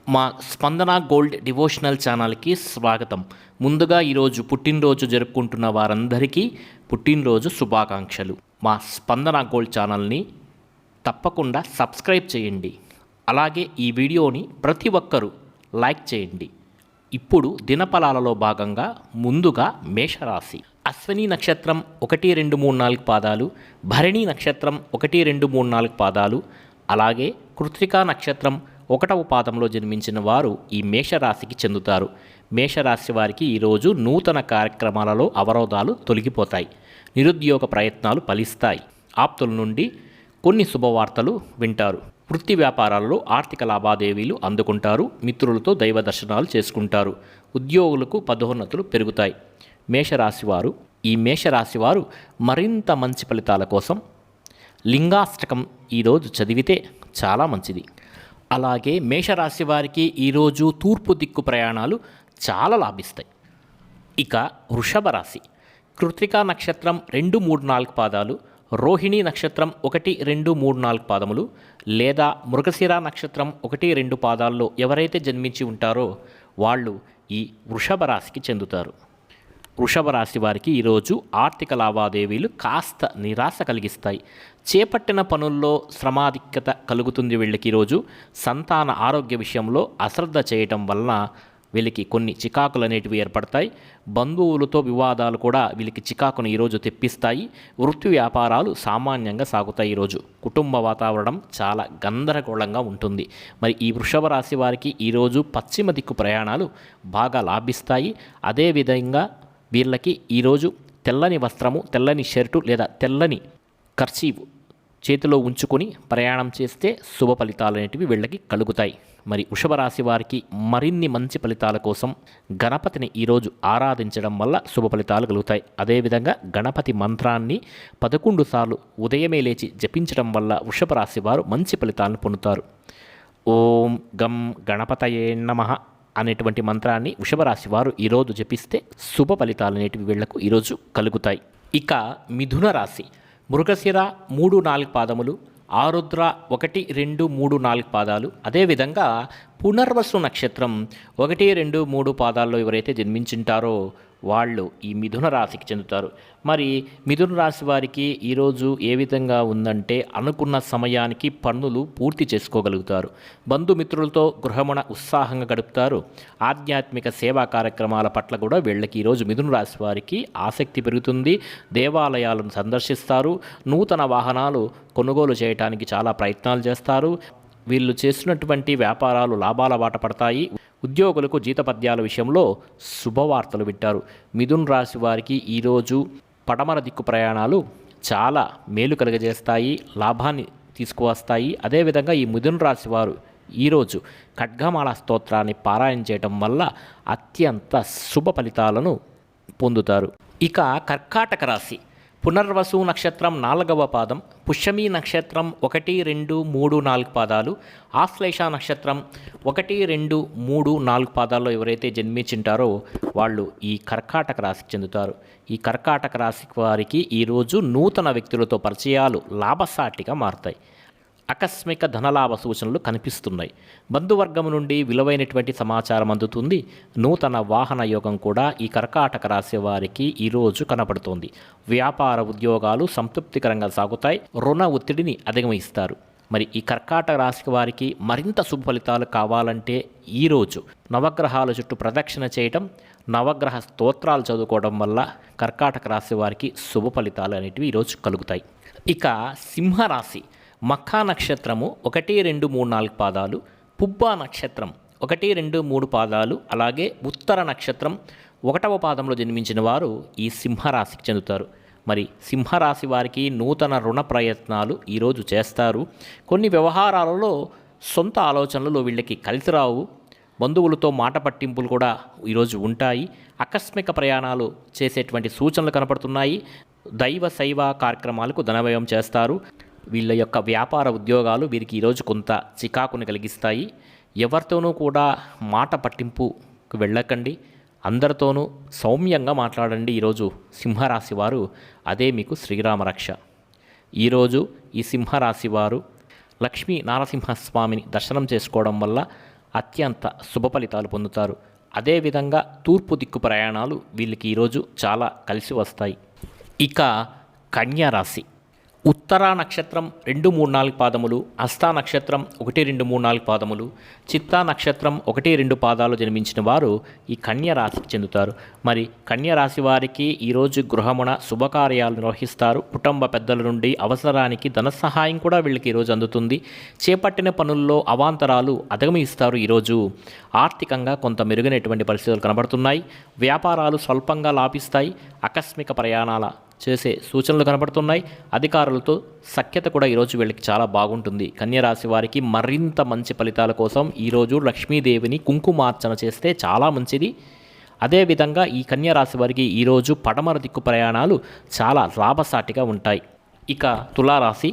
మా స్పందన gold devotional ఛానల్కి స్వాగతం. ముందుగా ఈరోజు పుట్టినరోజు జరుపుకుంటున్న వారందరికీ పుట్టినరోజు శుభాకాంక్షలు. మా స్పందన గోల్డ్ ఛానల్ని తప్పకుండా సబ్స్క్రైబ్ చేయండి. అలాగే ఈ వీడియోని ప్రతి ఒక్కరూ లైక్ చేయండి. ఇప్పుడు దినఫలాలలో భాగంగా ముందుగా మేషరాశి. అశ్విని నక్షత్రం 1, 2, 3, 4 పాదాలు, భరణి నక్షత్రం 1, 2, 3, 4 పాదాలు, అలాగే కృత్తికా నక్షత్రం 1వ పాదంలో జన్మించిన వారు ఈ మేషరాశికి చెందుతారు. మేషరాశి వారికి ఈరోజు నూతన కార్యక్రమాలలో అవరోధాలు తొలగిపోతాయి. నిరుద్యోగ ప్రయత్నాలు ఫలిస్తాయి. ఆప్తుల నుండి కొన్ని శుభవార్తలు వింటారు. వృత్తి వ్యాపారాలలో ఆర్థిక లావాదేవీలు అందుకుంటారు. మిత్రులతో దైవ దర్శనాలు చేసుకుంటారు. ఉద్యోగులకు పదోన్నతులు పెరుగుతాయి. ఈ మేషరాశివారు మరింత మంచి ఫలితాల కోసం లింగాష్టకం ఈరోజు చదివితే చాలా మంచిది. అలాగే మేషరాశి వారికి ఈరోజు తూర్పు దిక్కు ప్రయాణాలు చాలా లాభిస్తాయి. ఇక వృషభ రాశి. కృత్తికా నక్షత్రం 2, 3, 4 పాదాలు, రోహిణి నక్షత్రం 1, 2, 3, 4 పాదములు, లేదా మృగశిర నక్షత్రం 1, 2 పాదాల్లో ఎవరైతే జన్మించి ఉంటారో వాళ్ళు ఈ వృషభ రాశికి చెందుతారు. వృషభ రాశి వారికి ఈరోజు ఆర్థిక లావాదేవీలు కాస్త నిరాశ కలిగిస్తాయి. చేపట్టిన పనుల్లో శ్రమాధిక్యత కలుగుతుంది. వీళ్ళకి ఈరోజు సంతాన ఆరోగ్య విషయంలో అశ్రద్ధ చేయటం వలన వీళ్ళకి కొన్ని చికాకులు అనేటివి ఏర్పడతాయి. బంధువులతో వివాదాలు కూడా వీళ్ళకి చికాకును ఈరోజు తెప్పిస్తాయి. వృత్తి వ్యాపారాలు సామాన్యంగా సాగుతాయి. ఈరోజు కుటుంబ వాతావరణం చాలా గందరగోళంగా ఉంటుంది. మరి ఈ వృషభ రాశి వారికి ఈరోజు పశ్చిమ దిక్కు ప్రయాణాలు బాగా లాభిస్తాయి. అదేవిధంగా వీళ్ళకి ఈరోజు తెల్లని వస్త్రము, తెల్లని షర్టు లేదా తెల్లని కర్చీఫ్ చేతిలో ఉంచుకొని ప్రయాణం చేస్తే శుభ ఫలితాలు అనేటివి వీళ్ళకి కలుగుతాయి. మరి వృషభ రాశి వారికి మరిన్ని మంచి ఫలితాల కోసం గణపతిని ఈరోజు ఆరాధించడం వల్ల శుభ ఫలితాలు కలుగుతాయి. అదేవిధంగా గణపతి మంత్రాన్ని 11 సార్లు ఉదయమే లేచి జపించడం వల్ల వృషభ రాశి వారు మంచి ఫలితాలను పొందుతారు. ఓం గం గణపతయే నమః అనేటువంటి మంత్రాన్ని వృషభ రాశి వారు ఈరోజు జపిస్తే శుభ ఫలితాలు అనేటివి వీళ్లకు ఈరోజు కలుగుతాయి. ఇక మిథున రాశి. మృగశిర 3, 4 పాదములు, ఆరుద్ర 1, 2, 3, 4 పాదాలు, అదేవిధంగా పునర్వసు నక్షత్రం 1, 2, 3 పాదాల్లో ఎవరైతే జన్మించుంటారో వాళ్ళు ఈ మిథున రాశికి చెందుతారు. మరి మిథున రాశి వారికి ఈరోజు ఏ విధంగా ఉందంటే అనుకున్న సమయానికి పనులు పూర్తి చేసుకోగలుగుతారు. బంధుమిత్రులతో గృహమున ఉత్సాహంగా గడుపుతారు. ఆధ్యాత్మిక సేవా కార్యక్రమాల పట్ల కూడా వీళ్ళకి ఈరోజు మిథున రాశి వారికి ఆసక్తి పెరుగుతుంది. దేవాలయాలను సందర్శిస్తారు. నూతన వాహనాలు కొనుగోలు చేయడానికి చాలా ప్రయత్నాలు చేస్తారు. వీళ్ళు చేసినటువంటి వ్యాపారాలు లాభాల బాట పడతాయి. ఉద్యోగులకు జీతపద్యాల విషయంలో శుభవార్తలు వింటారు. మిథున రాశి వారికి ఈరోజు పడమర దిక్కు ప్రయాణాలు చాలా మేలు కలుగజేస్తాయి, లాభాన్ని తీసుకువస్తాయి. అదేవిధంగా ఈ మిథున రాశి వారు ఈరోజు ఖడ్గమాల స్తోత్రాన్ని పారాయణ చేయటం వల్ల అత్యంత శుభ ఫలితాలను పొందుతారు. ఇక కర్కాటక రాశి. పునర్వసు నక్షత్రం 4వ పాదం, పుష్యమి నక్షత్రం 1, 2, 3, 4 పాదాలు, ఆశ్లేష నక్షత్రం 1, 2, 3, 4 పాదాల్లో ఎవరైతే జన్మించింటారో వాళ్ళు ఈ కర్కాటక రాశికి చెందుతారు. ఈ కర్కాటక రాశి వారికి ఈరోజు నూతన వ్యక్తులతో పరిచయాలు లాభసాటిగా మారుతాయి. ఆకస్మిక ధనలాభ సూచనలు కనిపిస్తున్నాయి. బంధువర్గం నుండి విలువైనటువంటి సమాచారం అందుతుంది. నూతన వాహన యోగం కూడా ఈ కర్కాటక రాశి వారికి ఈరోజు కనపడుతోంది. వ్యాపార ఉద్యోగాలు సంతృప్తికరంగా సాగుతాయి. రుణ ఒత్తిడిని అధిగమిస్తారు. మరి ఈ కర్కాటక రాశి వారికి మరింత శుభ ఫలితాలు కావాలంటే ఈరోజు నవగ్రహాల చుట్టూ ప్రదక్షిణ చేయటం, నవగ్రహ స్తోత్రాలు చదువుకోవడం వల్ల కర్కాటక రాశి వారికి శుభ ఫలితాలు అనేటివి ఈరోజు కలుగుతాయి. ఇక సింహరాశి. మఖా నక్షత్రము 1, 2, 3, 4 పాదాలు, పుబ్బా నక్షత్రం 1, 2, 3 పాదాలు, అలాగే ఉత్తర నక్షత్రం 1వ పాదంలో జన్మించిన వారు ఈ సింహరాశికి చెందుతారు. మరి సింహరాశి వారికి నూతన రుణ ప్రయత్నాలు ఈరోజు చేస్తారు. కొన్ని వ్యవహారాలలో సొంత ఆలోచనలు వీళ్ళకి కలిసిరావు. బంధువులతో మాట పట్టింపులు కూడా ఈరోజు ఉంటాయి. ఆకస్మిక ప్రయాణాలు చేసేటువంటి సూచనలు కనపడుతున్నాయి. దైవ శైవ కార్యక్రమాలకు ధనవ్యయం చేస్తారు. వీళ్ళ యొక్క వ్యాపార ఉద్యోగాలు వీరికి ఈరోజు కొంత చికాకుని కలిగిస్తాయి. ఎవరితోనూ కూడా మాట పట్టింపుకు వెళ్ళకండి. అందరితోనూ సౌమ్యంగా మాట్లాడండి. ఈరోజు సింహరాశి వారు అదే మీకు శ్రీరామ రక్ష. ఈరోజు ఈ సింహరాశి వారు లక్ష్మీ నారసింహస్వామిని దర్శనం చేసుకోవడం వల్ల అత్యంత శుభ ఫలితాలు పొందుతారు. అదేవిధంగా తూర్పు దిక్కు ప్రయాణాలు వీళ్ళకి ఈరోజు చాలా కలిసి వస్తాయి. ఇక కన్యా రాశి. ఉత్తరా నక్షత్రం 2, 3, 4 పాదములు, హస్తా నక్షత్రం 1, 2, 3, 4 పాదములు, చిత్తా నక్షత్రం 1, 2 పాదాలు జన్మించిన వారు ఈ కన్య రాశికి చెందుతారు. మరి కన్య రాశి వారికి ఈరోజు గృహమున శుభకార్యాలు నిర్వహిస్తారు. కుటుంబ పెద్దల నుండి అవసరానికి ధన సహాయం కూడా వీళ్ళకి ఈరోజు అందుతుంది. చేపట్టిన పనుల్లో అవాంతరాలు అధిగమిస్తారు. ఈరోజు ఆర్థికంగా కొంత మెరుగైనటువంటి పరిస్థితులు కనబడుతున్నాయి. వ్యాపారాలు స్వల్పంగా లాభిస్తాయి. ఆకస్మిక ప్రయాణాల చేసే సూచనలు కనబడుతున్నాయి. అధికారులతో సఖ్యత కూడా ఈరోజు వీళ్ళకి చాలా బాగుంటుంది. కన్యరాశి వారికి మరింత మంచి ఫలితాల కోసం ఈరోజు లక్ష్మీదేవిని కుంకుమార్చన చేస్తే చాలా మంచిది. అదేవిధంగా ఈ కన్యరాశి వారికి ఈరోజు పడమర దిక్కు ప్రయాణాలు చాలా లాభసాటిగా ఉంటాయి. ఇక తులారాశి.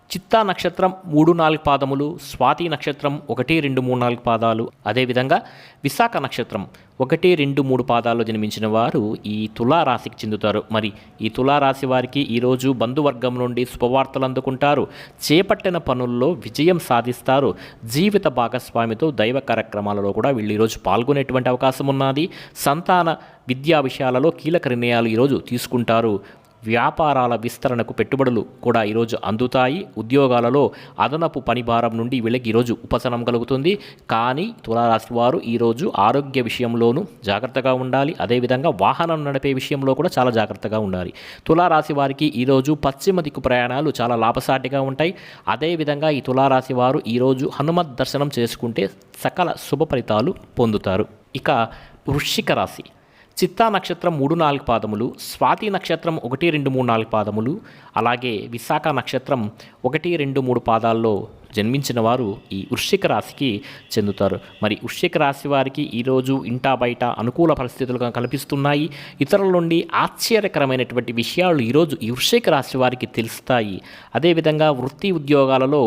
చిత్తా నక్షత్రం 3, 4 పాదములు, స్వాతి నక్షత్రం 1, 2, 3, 4 పాదాలు, అదేవిధంగా విశాఖ నక్షత్రం 1, 2, 3 పాదాల్లో జన్మించిన వారు ఈ తులారాశికి చెందుతారు. మరి ఈ తులారాశి వారికి ఈరోజు బంధువర్గం నుండి శుభవార్తలు అందుకుంటారు. చేపట్టిన పనుల్లో విజయం సాధిస్తారు. జీవిత భాగస్వామితో దైవ కార్యక్రమాలలో కూడా వీళ్ళు ఈరోజు పాల్గొనేటువంటి అవకాశం ఉన్నది. సంతాన విద్యా విషయాలలో కీలక నిర్ణయాలు ఈరోజు తీసుకుంటారు. వ్యాపారాల విస్తరణకు పెట్టుబడులు కూడా ఈరోజు అందుతాయి. ఉద్యోగాలలో అదనపు పని భారం నుండి వీళ్ళకి ఈరోజు ఉపశమనం కలుగుతుంది. కానీ తులారాశి వారు ఈరోజు ఆరోగ్య విషయంలోనూ జాగ్రత్తగా ఉండాలి. అదేవిధంగా వాహనం నడిపే విషయంలో కూడా చాలా జాగ్రత్తగా ఉండాలి. తులారాశి వారికి ఈరోజు పశ్చిమ దిక్కు ప్రయాణాలు చాలా లాభసాటిగా ఉంటాయి. అదేవిధంగా ఈ తులారాశి వారు ఈరోజు హనుమత్ దర్శనం చేసుకుంటే సకల శుభ ఫలితాలు పొందుతారు. ఇక వృశ్చిక రాశి. చిత్తా నక్షత్రం 3, 4 పాదములు, స్వాతి నక్షత్రం 1, 2, 3, 4 పాదములు, అలాగే విశాఖ నక్షత్రం 1, 2, 3 పాదాల్లో జన్మించిన వారు ఈ వృశ్చిక రాశికి చెందుతారు. మరి వృశ్చిక రాశి వారికి ఈరోజు ఇంటా బయట అనుకూల పరిస్థితులు కల్పిస్తున్నాయి. ఇతరుల నుండి ఆశ్చర్యకరమైనటువంటి విషయాలు ఈరోజు ఈ వృశ్చిక రాశి వారికి తెలుస్తాయి. అదేవిధంగా వృత్తి ఉద్యోగాలలో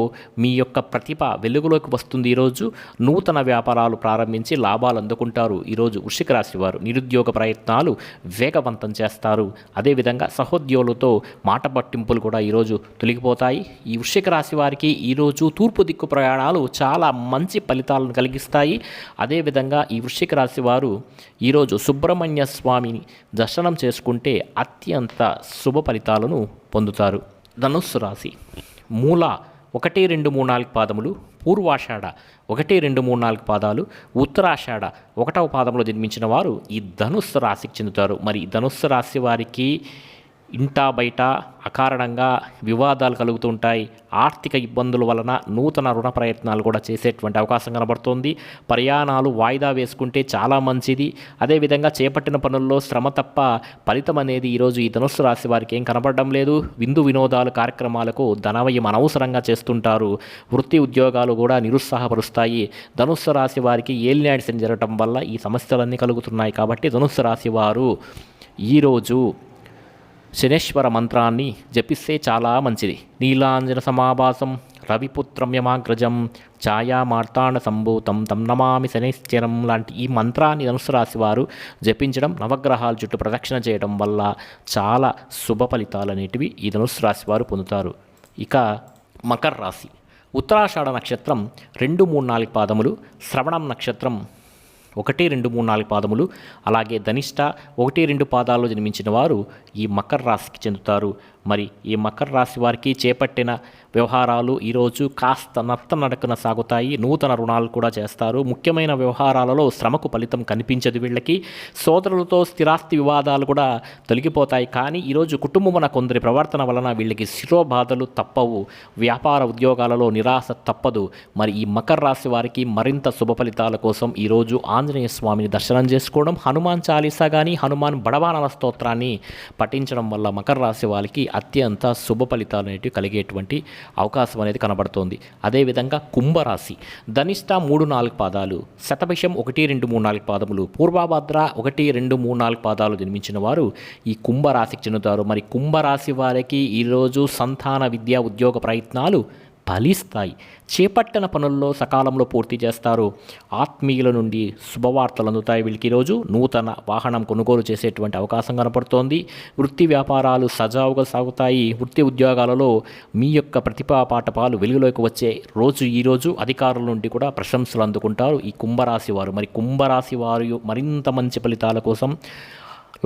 మీ యొక్క ప్రతిభ వెలుగులోకి వస్తుంది. ఈరోజు నూతన వ్యాపారాలు ప్రారంభించి లాభాలు అందుకుంటారు. ఈరోజు వృశ్చిక రాశి వారు నిరుద్యోగ ప్రయత్నాలు వేగవంతం చేస్తారు. అదేవిధంగా సహోద్యోగులతో మాట పట్టింపులు కూడా ఈరోజు తొలగిపోతాయి. ఈ వృశ్చిక రాశి వారికి ఈరోజు తూర్పు దిక్కు ప్రయాణాలు చాలా మంచి ఫలితాలను కలిగిస్తాయి. అదేవిధంగా ఈ వృశ్చిక రాశి వారు ఈరోజు సుబ్రహ్మణ్య స్వామిని దర్శనం చేసుకుంటే అత్యంత శుభ ఫలితాలను పొందుతారు. ధనుస్సు రాశి. మూల 1, 2, 3, 4 పాదములు, పూర్వాషాఢ 1, 2, 3, 4 పాదాలు, ఉత్తరాషాఢ 1వ పాదంలో జన్మించిన వారు ఈ ధనుస్సు రాశికి చెందుతారు. మరి ధనుస్సు రాశి వారికి ఇంటా బయట అకారణంగా వివాదాలు కలుగుతుంటాయి. ఆర్థిక ఇబ్బందుల వలన నూతన రుణ ప్రయత్నాలు కూడా చేసేటువంటి అవకాశం కనబడుతోంది. ప్రయాణాలు వాయిదా వేసుకుంటే చాలా మంచిది. అదేవిధంగా చేపట్టిన పనుల్లో శ్రమ తప్ప ఫలితం అనేది ఈరోజు ఈ ధనుస్సు రాశి వారికి ఏం కనబడడం లేదు. విందు వినోదాలు కార్యక్రమాలకు ధనవ్యయం అనవసరంగా చేస్తుంటారు. వృత్తి ఉద్యోగాలు కూడా నిరుత్సాహపరుస్తాయి. ధనుస్సు రాశి వారికి ఏలినాటి శని జరగటం వల్ల ఈ సమస్యలన్నీ కలుగుతున్నాయి. కాబట్టి ధనుస్సు రాశి వారు ఈరోజు శనేశ్వర మంత్రాన్ని జపిస్తే చాలా మంచిది. నీలాంజన సమాభాసం రవిపుత్రం యమాగ్రజం ఛాయా మార్తాండ సంభూతం తం నమామి శనైశ్చరం లాంటి ఈ మంత్రాన్ని ధనుసు రాశి వారు జపించడం, నవగ్రహాల చుట్టూ ప్రదక్షిణ చేయడం వల్ల చాలా శుభ ఫలితాలు అనేటివి ఈ ధనుసు రాశి వారు పొందుతారు. ఇక మకర రాశి. ఉత్తరాషాఢ నక్షత్రం 2, 3, 4 పాదములు, శ్రవణం నక్షత్రం 1, 2, 3, 4 పాదములు, అలాగే ధనిష్ట 1, 2 పాదాల్లో జన్మించిన వారు ఈ మకర రాశికి చెందుతారు. మరి ఈ మకర రాశి వారికి చేపట్టిన వ్యవహారాలు ఈరోజు కాస్త నడకన సాగుతాయి. నూతన రుణాలు కూడా చేస్తారు. ముఖ్యమైన వ్యవహారాలలో శ్రమకు ఫలితం కనిపించదు. వీళ్ళకి సోదరులతో స్థిరాస్తి వివాదాలు కూడా తొలగిపోతాయి. కానీ ఈరోజు కుటుంబమున కొందరి ప్రవర్తన వలన వీళ్ళకి శిరోబాధలు తప్పవు. వ్యాపార ఉద్యోగాలలో నిరాశ తప్పదు. మరి ఈ మకర రాశి వారికి మరింత శుభ ఫలితాల కోసం ఈరోజు ఆంజనేయ స్వామిని దర్శనం చేసుకోవడం, హనుమాన్ చాలీసా కానీ హనుమాన్ బడబానల స్తోత్రాన్ని పఠించడం వల్ల మకర రాశి వారికి అత్యంత శుభ ఫలితాలు అనేవి కలిగేటువంటి అవకాశం అనేది కనబడుతోంది. అదేవిధంగా కుంభరాశి. ధనిష్ట 3, 4 పాదాలు, శతభిషం 1, 2, 3, 4 పాదములు, పూర్వభద్ర 1, 2, 3, 4 పాదాలు జన్మించిన వారు ఈ కుంభరాశికి చెందుతారు. మరి కుంభరాశి వారికి ఈరోజు సంతాన విద్యా ఉద్యోగ ప్రయత్నాలు ఫలిస్తాయి. చేపట్టిన పనుల్లో సకాలంలో పూర్తి చేస్తారు. ఆత్మీయుల నుండి శుభవార్తలు అందుతాయి. వీళ్ళకి ఈరోజు నూతన వాహనం కొనుగోలు చేసేటువంటి అవకాశం కనపడుతోంది. వృత్తి వ్యాపారాలు సజావుగా సాగుతాయి. వృత్తి ఉద్యోగాలలో మీ యొక్క ప్రతిభా పాఠపాలు వెలుగులోకి వచ్చే రోజు ఈరోజు. అధికారుల నుండి కూడా ప్రశంసలు అందుకుంటారు ఈ కుంభరాశి వారు. మరి కుంభరాశి వారు మరింత మంచి ఫలితాల కోసం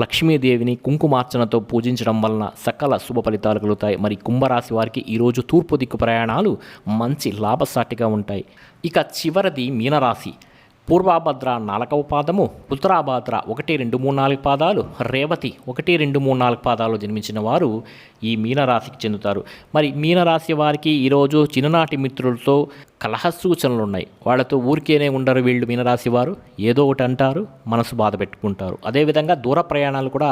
లక్ష్మీదేవిని కుంకుమార్చనతో పూజించడం వలన సకల శుభ ఫలితాలు కలుగుతాయి. మరి కుంభరాశి వారికి ఈరోజు తూర్పు దిక్కు ప్రయాణాలు మంచి లాభసాటిగా ఉంటాయి. ఇక చివరిది మీనరాశి. పూర్వాభద్ర 4వ పాదము, ఉత్తరాభద్ర 1, 2, 3, 4 పాదాలు, రేవతి 1, 2, 3, 4 పాదాలు జన్మించిన వారు ఈ మీనరాశికి చెందుతారు. మరి మీనరాశి వారికి ఈరోజు చిన్ననాటి మిత్రులతో కలహ సూచనలు ఉన్నాయి. వాళ్ళతో ఊరికేనే ఉండరు వీళ్ళు. మీనరాశి వారు ఏదో ఒకటి అంటారు, మనసు బాధ పెట్టుకుంటారు. అదేవిధంగా దూర ప్రయాణాలు కూడా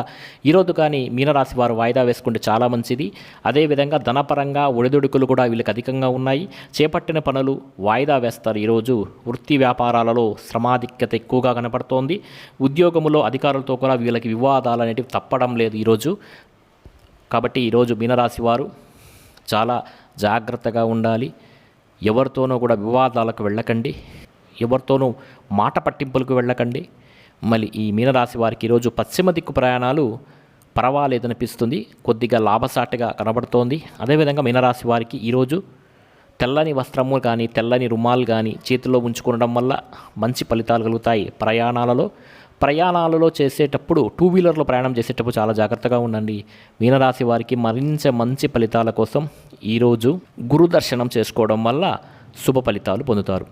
ఈరోజు కానీ మీనరాశి వారు వాయిదా వేసుకుంటే చాలా మంచిది. అదేవిధంగా ధనపరంగా ఒడిదుడుకులు కూడా వీళ్ళకి అధికంగా ఉన్నాయి. చేపట్టిన పనులు వాయిదా వేస్తారు. ఈరోజు వృత్తి వ్యాపారాలలో శ్రమాధిక్యత ఎక్కువగా కనపడుతోంది. ఉద్యోగములో అధికారులతో కూడా వీళ్ళకి వివాదాలు అనేటివి తప్పడం లేదు ఈరోజు. కాబట్టి ఈరోజు మీనరాశి వారు చాలా జాగ్రత్తగా ఉండాలి. ఎవరితోనూ కూడా వివాదాలకు వెళ్ళకండి. ఎవరితోనూ మాట పట్టింపులకు వెళ్ళకండి. మళ్ళీ ఈ మీనరాశి వారికి ఈరోజు పశ్చిమ దిక్కు ప్రయాణాలు పర్వాలేదనిపిస్తుంది. కొద్దిగా లాభసాటిగా కనబడుతోంది. అదేవిధంగా మీనరాశి వారికి ఈరోజు తెల్లని వస్త్రము కానీ తెల్లని రుమాలు కానీ చేతిలో ఉంచుకోవడం వల్ల మంచి ఫలితాలు కలుగుతాయి. ప్రయాణాలలో చేసేటప్పుడు 2 వీలర్లో ప్రయాణం చేసేటప్పుడు చాలా జాగ్రత్తగా ఉండండి. మీనరాశి వారికి మరింత మంచి ఫలితాల కోసం ఈరోజు గురు దర్శనం చేసుకోవడం వల్ల శుభ ఫలితాలు పొందుతారు.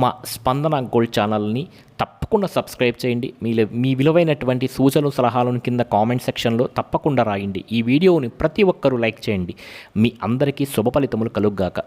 మా స్పందన గోల్డ్ ఛానల్ని తప్పకుండా సబ్స్క్రైబ్ చేయండి. మీ విలువైనటువంటి సూచనలు సలహాలను కింద కామెంట్ సెక్షన్లో తప్పకుండా రాయండి. ఈ వీడియోని ప్రతి ఒక్కరూ లైక్ చేయండి. మీ అందరికీ శుభ ఫలితములు కలుగుగాక.